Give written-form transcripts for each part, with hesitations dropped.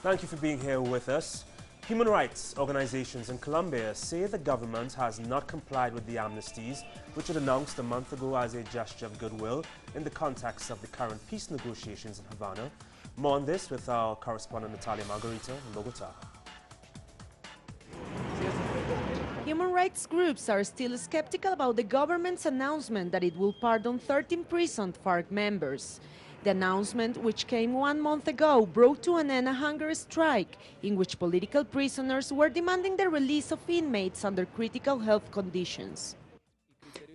Thank you for being here with us. Human rights organizations in Colombia say the government has not complied with the amnesties, which it announced a month ago as a gesture of goodwill in the context of the current peace negotiations in Havana. More on this with our correspondent Natalia Margarita in Bogota. Human rights groups are still skeptical about the government's announcement that it will pardon 13 imprisoned FARC members. The announcement, which came 1 month ago, brought to an end a hunger strike in which political prisoners were demanding the release of inmates under critical health conditions.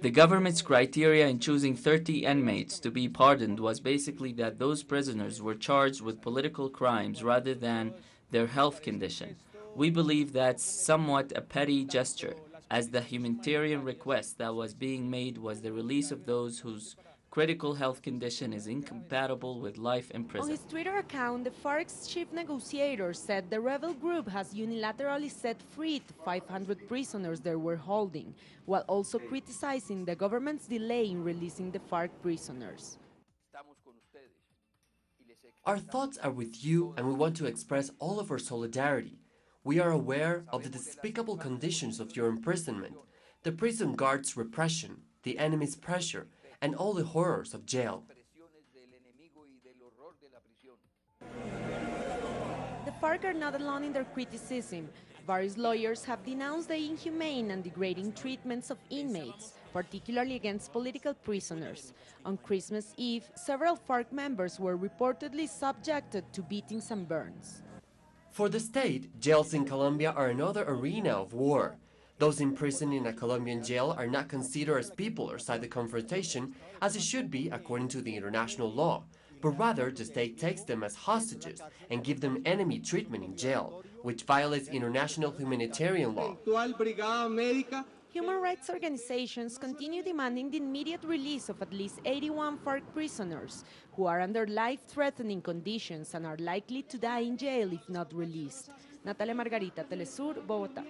The government's criteria in choosing 30 inmates to be pardoned was basically that those prisoners were charged with political crimes rather than their health condition. We believe that's somewhat a petty gesture, as the humanitarian request that was being made was the release of those whose critical health condition is incompatible with life in prison. On his Twitter account, the FARC's chief negotiator said the rebel group has unilaterally set free the 500 prisoners they were holding, while also criticizing the government's delay in releasing the FARC prisoners. Our thoughts are with you, and we want to express all of our solidarity. We are aware of the despicable conditions of your imprisonment, the prison guards' repression, the enemy's pressure, and all the horrors of jail. The FARC are not alone in their criticism. Various lawyers have denounced the inhumane and degrading treatments of inmates, particularly against political prisoners. On Christmas Eve, several FARC members were reportedly subjected to beatings and burns. For the state, jails in Colombia are another arena of war. Those imprisoned in a Colombian jail are not considered as people outside the confrontation, as it should be according to the international law, but rather the state takes them as hostages and give them enemy treatment in jail, which violates international humanitarian law. Human rights organizations continue demanding the immediate release of at least 81 FARC prisoners who are under life-threatening conditions and are likely to die in jail if not released. Natalia Margarita, Telesur, Bogotá.